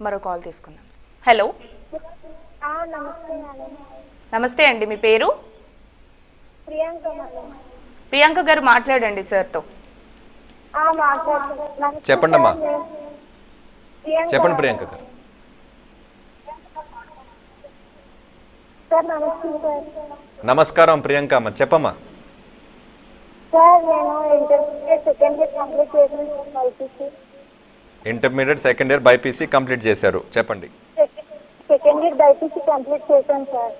మరో కాల్ తీసుకుందాం. హలో, నమస్తే అండి, మీ పేరు? ప్రియాంక గారు మాట్లాడండి సార్తో. చెప్పండి అమ్మా, చెప్పండి ప్రియాంక గారు. నమస్కారం ప్రియాంక అమ్మ, చెప్పమ్మా. Intermediate second year BiPC complete చేశారు, చెప్పండి. సెకండ్ ఇయర్ బైపీసీ కంప్లీట్ చేశాను సార్.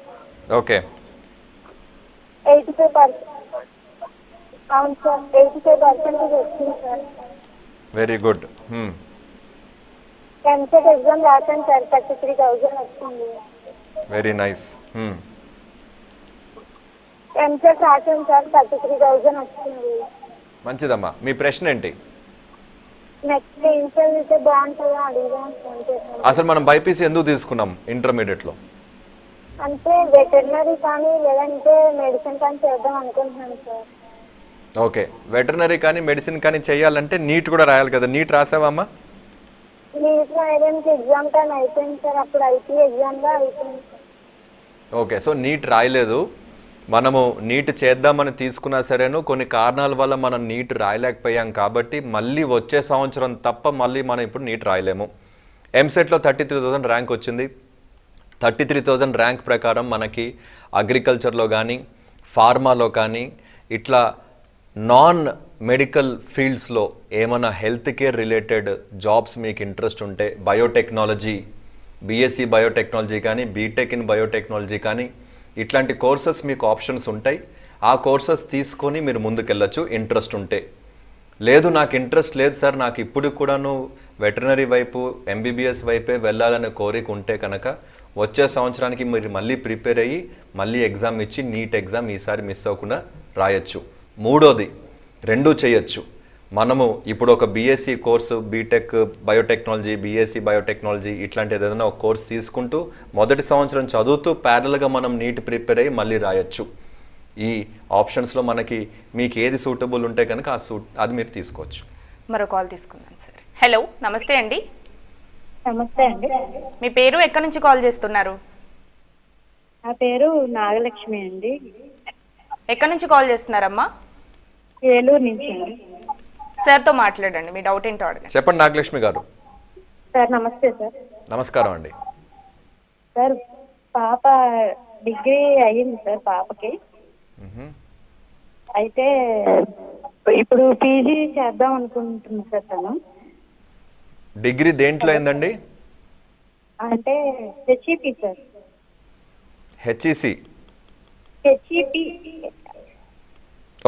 ఓకే. 85%. అవును సార్, 85% వచ్చింది sir. Very good. EAMCET exam రాశాను సార్, 33,000 వచ్చింది. Very nice. ఎంసెట్ రాశాను సార్, 33,000 వచ్చింది. మంచిదమ్మా. మీ ప్రశ్న ఏంటి? నెక్స్ట్ ఏం చదివితే బాగుంటుందో అడిగాను. అసలు మనం బైపీసీ ఎందుకు తీసుకున్నాం ఇంటర్మీడియట్లో? అంటే వెటర్నరీ కానీ లేదంటే మెడిసిన్ కానీ చేద్దాం అనుకుంటున్నాను సార్. ఓకే, వెటర్నరీ కానీ మెడిసిన్ కానీ చేయాలంటే నీట్ కూడా రాయాలి కదా. నీట్ రాసావమ్మా? నీట్ రాయడానికి ఎగ్జామ్ టైం అయిపోయింది సార్, అప్పుడు ఐటీ ఎగ్జామ్గా అయిపోయింది సార్. ఓకే, సో నీట్ రాయలేదు. మనము నీట్ చేద్దామని తీసుకున్నా సరేను, కొన్ని కారణాల వల్ల మనం నీట్ రాయలేకపోయాం కాబట్టి మళ్ళీ వచ్చే సంవత్సరం తప్ప మళ్ళీ మనం ఇప్పుడు నీట్ రాయలేము. ఎంసెట్లో 33,000 ర్యాంక్ వచ్చింది. 33,000 ర్యాంక్ ప్రకారం మనకి అగ్రికల్చర్లో కానీ ఫార్మాలో కానీ ఇట్లా నాన్ మెడికల్ ఫీల్డ్స్లో ఏమైనా హెల్త్ కేర్ రిలేటెడ్ జాబ్స్ మీకు ఇంట్రెస్ట్ ఉంటే బయోటెక్నాలజీ, బీఎస్సీ బయోటెక్నాలజీ కానీ బీటెక్ ఇన్ బయోటెక్నాలజీ కానీ ఇట్లాంటి కోర్సెస్ మీకు ఆప్షన్స్ ఉంటాయి. ఆ కోర్సెస్ తీసుకొని మీరు ముందుకెళ్ళచ్చు ఇంట్రెస్ట్ ఉంటే. లేదు నాకు ఇంట్రెస్ట్ లేదు సార్, నాకు ఇప్పుడు కూడాను వెటర్నరీ వైపు ఎంబీబీఎస్ వైపే వెళ్ళాలనే కోరిక ఉంటే కనుక వచ్చే సంవత్సరానికి మీరు మళ్ళీ ప్రిపేర్ అయ్యి మళ్ళీ ఎగ్జామ్ ఇచ్చి నీట్ ఎగ్జామ్ ఈసారి మిస్ అవ్వకుండా రాయొచ్చు. మూడోది, రెండూ చేయొచ్చు. మనము ఇప్పుడు ఒక BSc course, BTech biotechnology, BSc biotechnology ఇట్లాంటిది ఏదైనా ఒక కోర్స్ తీసుకుంటూ మొదటి సంవత్సరం చదువుతూ ప్యారల్గా మనం నీట్ ప్రిపేర్ అయ్యి మళ్ళీ రాయొచ్చు. ఈ ఆప్షన్స్లో మనకి మీకు ఏది సూటబుల్ ఉంటే కనుక అది మీరు తీసుకోవచ్చు. మరో కాల్ తీసుకుందాం సార్. హలో, నమస్తే అండి. నమస్తే అండి. మీ పేరు, ఎక్కడి నుంచి కాల్ చేస్తున్నారు? నా పేరు నాగలక్ష్మి అండి. ఎక్కడి నుంచి కాల్ చేస్తున్నారమ్మా? ఏలూరు నుంచి అండి. సార్తో మాట్లాడండి, మీ డౌట్ ఏంటో అడగండి. చెప్పండి నాగలక్ష్మి గారు. సార్ నమస్తే సార్. నమస్కారం అండి. సార్ పాప డిగ్రీ అయ్యింది సార్ పాపకి. అయితే ఇప్పుడు పీజీ చేద్దాం అనుకుంటున్నా సార్. తను డిగ్రీ దేంట్లో అయిందండి? అంటే HEP sir. HEC. HEP.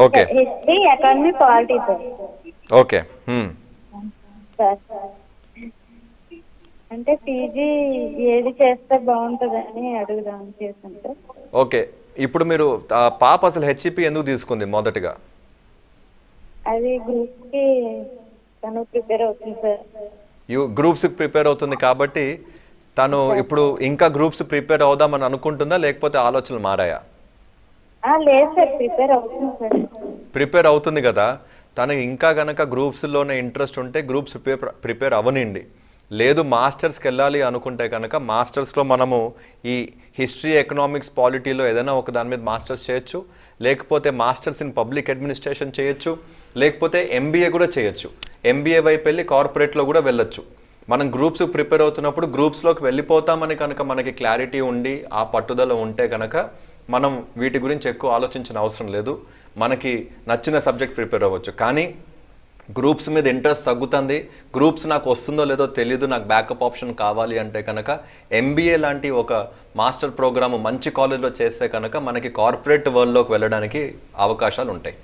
Okay. History economy polity sir. Okay. Sir అంటే పీజీ ఏది చేస్తే బాగుంటుందని అడుగుదాం చేశాను సార్. ఓకే, ఇప్పుడు మీరు పాప అసలు హెచ్ఈపీ ఎందుకు తీసుకుంది మొదటగా? అది గ్రూప్కి తను ప్రిపేర్ అవుతుంది సార్. గ్రూప్స్కి ప్రిపేర్ అవుతుంది కాబట్టి తను ఇప్పుడు ఇంకా గ్రూప్స్ ప్రిపేర్ అవుదామని అనుకుంటుందా, లేకపోతే ఆలోచనలు మారాయా? లేదు సార్, ప్రిపేర్ అవుతుంది సార్. ప్రిపేర్ అవుతుంది కదా. తనకి ఇంకా కనుక గ్రూప్స్లోనే ఇంట్రెస్ట్ ఉంటే గ్రూప్స్ ప్రిపేర్ అవనండి. లేదు మాస్టర్స్కి వెళ్ళాలి అనుకుంటే కనుక మాస్టర్స్లో మనము ఈ హిస్టరీ, ఎకనామిక్స్, పాలిటీలో ఏదైనా ఒక దాని మీద మాస్టర్స్ చేయొచ్చు. లేకపోతే మాస్టర్స్ ఇన్ పబ్లిక్ అడ్మినిస్ట్రేషన్ చేయొచ్చు. లేకపోతే ఎంబీఏ కూడా చేయొచ్చు. ఎంబీఏ వైపు వెళ్ళి కార్పొరేట్లో కూడా వెళ్ళొచ్చు. మనం గ్రూప్స్ ప్రిపేర్ అవుతున్నప్పుడు గ్రూప్స్లోకి వెళ్ళిపోతామని కనుక మనకి క్లారిటీ ఉండి ఆ పట్టుదల ఉంటే కనుక మనం వీటి గురించి ఎక్కువ ఆలోచించిన అవసరం లేదు. మనకి నచ్చిన సబ్జెక్ట్ ప్రిపేర్ అవ్వచ్చు. కానీ గ్రూప్స్ మీద ఇంట్రెస్ట్ తగ్గుతుంది, గ్రూప్స్ నాకు వస్తుందో లేదో తెలియదు, నాకు బ్యాకప్ ఆప్షన్ కావాలి అంటే కనుక ఎంబీఏ లాంటి ఒక మాస్టర్ ప్రోగ్రాము మంచి కాలేజ్లో చేస్తే కనుక మనకి కార్పొరేట్ వరల్డ్లోకి వెళ్ళడానికి అవకాశాలు ఉంటాయి.